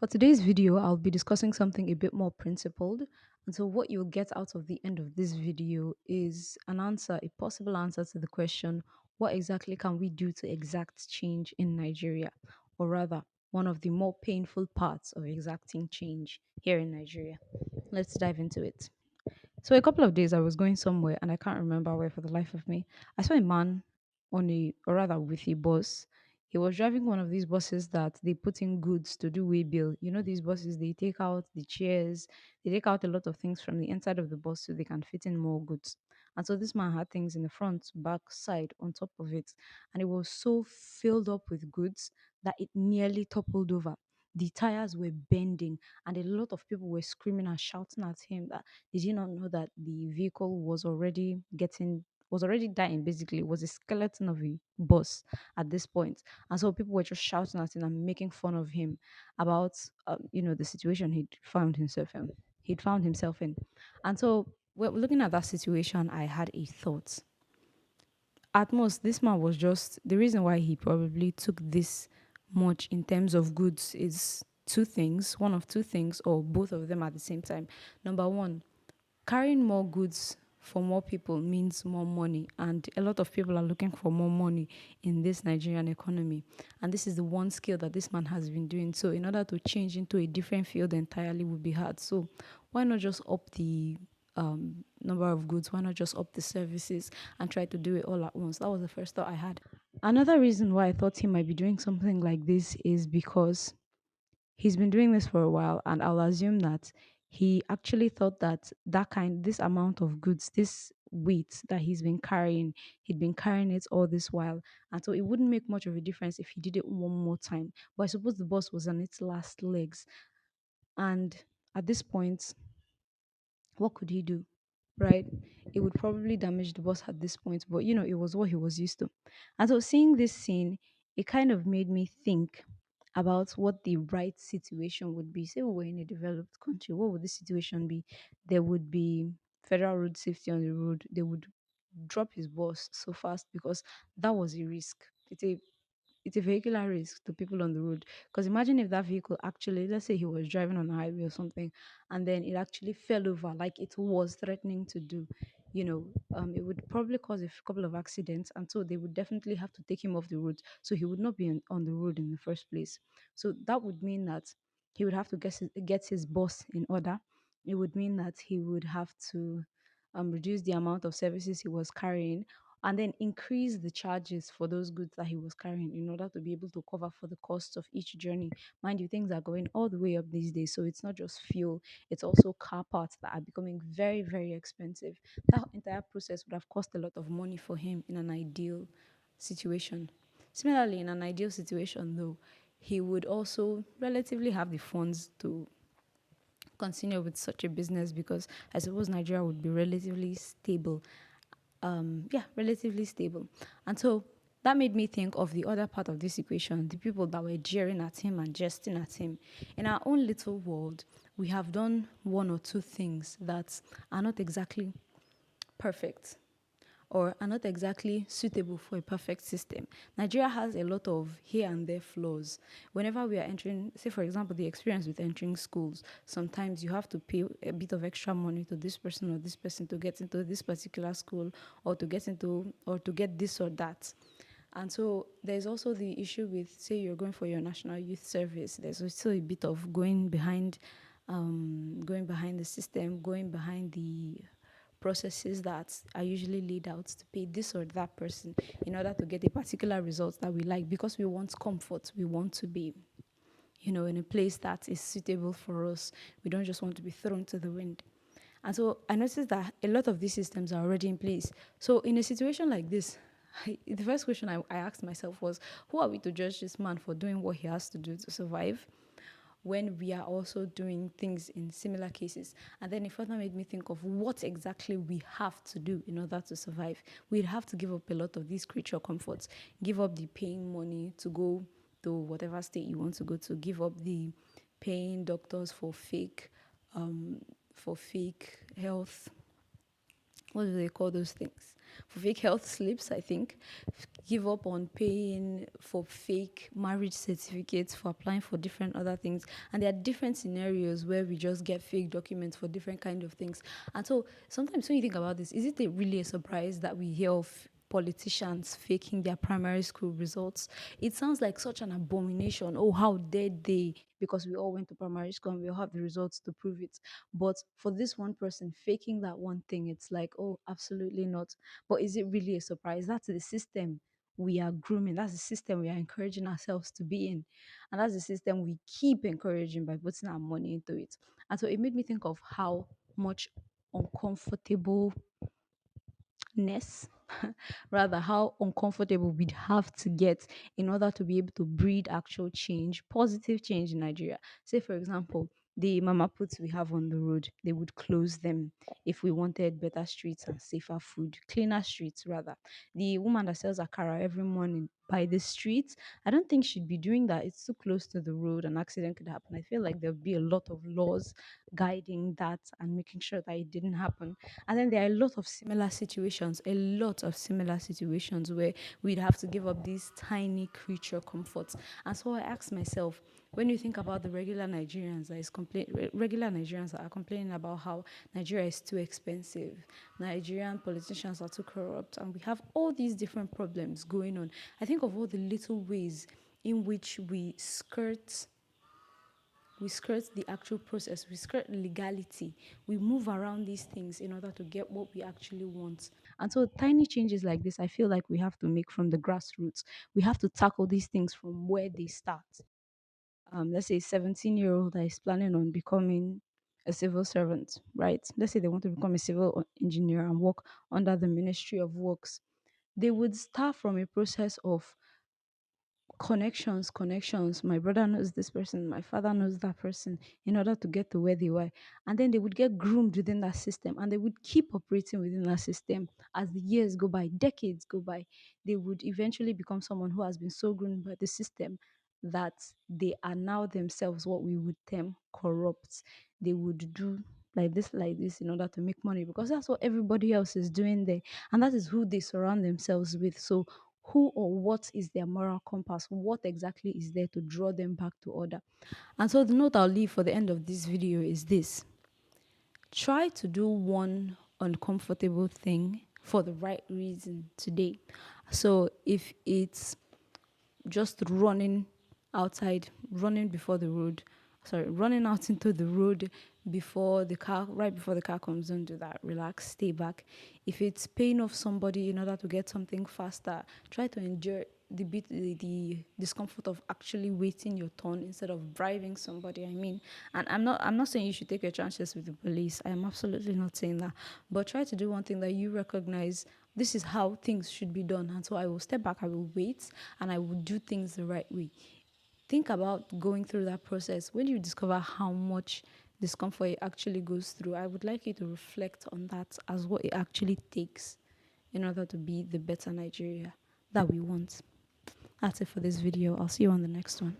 For today's video, I'll be discussing something a bit more principled. And so, what you'll get out of the end of this video is an answer, a possible answer to the question, what exactly can we do to exact change in Nigeria? Or rather, one of the more painful parts of exacting change here in Nigeria. Let's dive into it. So a couple of days I was going somewhere and I can't remember where for the life of me. I saw a man on a or rather with a bus. He was driving one of these buses that they put in goods to do way bill. You know these buses they take out the chairs, they take out a lot of things from the inside of the bus so they can fit in more goods. And so this man had things in the front, back, side, on top of it. And it was so filled up with goods that it nearly toppled over. The tires were bending and a lot of people were screaming and shouting at him that did you not know that the vehicle was already dying basically? It was a skeleton of a bus at this point. And so people were just shouting at him and making fun of him about the situation he'd found himself in. And so looking at that situation, I had a thought. At most, this man was just the reason why he probably took this much in terms of goods is two things, one of two things, or both of them at the same time. Number one, carrying more goods for more people means more money, and a lot of people are looking for more money in this Nigerian economy. And this is the one skill that this man has been doing. So, in order to change into a different field entirely would be hard. So, why not just up the number of goods? Why not just up the services and try to do it all at once? That was the first thought I had. Another reason why I thought he might be doing something like this is because he's been doing this for a while, and I'll assume that he actually thought that this amount of goods, this weight that he'd been carrying it all this while, and so it wouldn't make much of a difference if he did it one more time. But I suppose the bus was on its last legs, and at this point, what could he do? Right? It would probably damage the bus at this point, but it was what he was used to. And so seeing this scene, it kind of made me think about what the right situation would be. Say we were in a developed country, what would the situation be? There would be federal road safety on the road. They would drop his bus so fast because that was a risk. It's a vehicular risk to people on the road. Because imagine if that vehicle actually, let's say he was driving on a highway or something, and then it actually fell over like it was threatening to do. It would probably cause a couple of accidents, and so they would definitely have to take him off the road. So he would not be on the road in the first place. So that would mean that he would have to get his bus in order. It would mean that he would have to reduce the amount of services he was carrying and then increase the charges for those goods that he was carrying in order to be able to cover for the costs of each journey. Mind you, things are going all the way up these days, so it's not just fuel, it's also car parts that are becoming very, very expensive. That entire process would have cost a lot of money for him in an ideal situation. Similarly, in an ideal situation, though, he would also relatively have the funds to continue with such a business because I suppose Nigeria would be relatively stable, relatively stable. And so that made me think of the other part of this equation, the people that were jeering at him and jesting at him. In our own little world, we have done one or two things that are not exactly perfect or are not exactly suitable for a perfect system. Nigeria has a lot of here and there flaws. Whenever we are entering, say for example, the experience with entering schools, sometimes you have to pay a bit of extra money to this person or this person to get into this particular school or to get this or that. And so there's also the issue with, say, you're going for your national youth service. There's also a bit of going behind the system, going behind the processes that are usually laid out to pay this or that person in order to get a particular result that we like because we want comfort. We want to be, in a place that is suitable for us. We don't just want to be thrown to the wind. And so I noticed that a lot of these systems are already in place. So in a situation like this, the first question I asked myself was, who are we to judge this man for doing what he has to do to survive when we are also doing things in similar cases? And then it further made me think of what exactly we have to do in order to survive. We'd have to give up a lot of these creature comforts, give up the paying money to go to whatever state you want to go to, give up the paying doctors for fake health what do they call those things? For fake health slips, I think. Give up on paying for fake marriage certificates, for applying for different other things. And there are different scenarios where we just get fake documents for different kind of things. And so sometimes when you think about this, is it really a surprise that we hear of politicians faking their primary school results? It sounds like such an abomination. Oh, how dare they? Because we all went to primary school and we all have the results to prove it. But for this one person faking that one thing, it's like, oh, absolutely not. But is it really a surprise? That's the system we are grooming. That's the system we are encouraging ourselves to be in. And that's the system we keep encouraging by putting our money into it. And so it made me think of how much uncomfortable ness rather how uncomfortable we'd have to get in order to be able to breed actual change, positive change in Nigeria. Say for example, the mama puts we have on the road, they would close them if we wanted better streets and safer food, cleaner streets rather. The woman that sells akara every morning by the streets, I don't think she'd be doing that. It's too close to the road, an accident could happen. I feel like there'll be a lot of laws guiding that and making sure that it didn't happen. And then there are a lot of similar situations where we'd have to give up these tiny creature comforts. And so I asked myself, when you think about the regular Nigerians that are complaining about how Nigeria is too expensive, Nigerian politicians are too corrupt, and we have all these different problems going on. I think of all the little ways in which we skirt the actual process, we skirt legality, we move around these things in order to get what we actually want. And so, tiny changes like this, I feel like we have to make from the grassroots. We have to tackle these things from where they start. Let's say 17-year-old that is planning on becoming a civil servant, right? Let's say they want to become a civil engineer and work under the Ministry of Works. They would start from a process of connections. My brother knows this person, my father knows that person, in order to get to where they were. And then they would get groomed within that system and they would keep operating within that system. As the years go by, decades go by, they would eventually become someone who has been so groomed by the system that they are now themselves what we would term corrupt. They would do like this in order to make money because that's what everybody else is doing there, and that is who they surround themselves with. So who or what is their moral compass? What exactly is there to draw them back to order? And so the note I'll leave for the end of this video is this: try to do one uncomfortable thing for the right reason today. So if it's just running before the road, running out into the road right before the car comes, don't do that. Relax, stay back. If it's paying off somebody in order to get something faster, try to endure the discomfort of actually waiting your turn instead of bribing somebody. I mean, and I'm not saying you should take your chances with the police. I am absolutely not saying that. But try to do one thing that you recognize this is how things should be done. And so I will step back, I will wait, and I will do things the right way. Think about going through that process. When you discover how much discomfort it actually goes through, I would like you to reflect on that as what it actually takes in order to be the better Nigeria that we want. That's it for this video. I'll see you on the next one.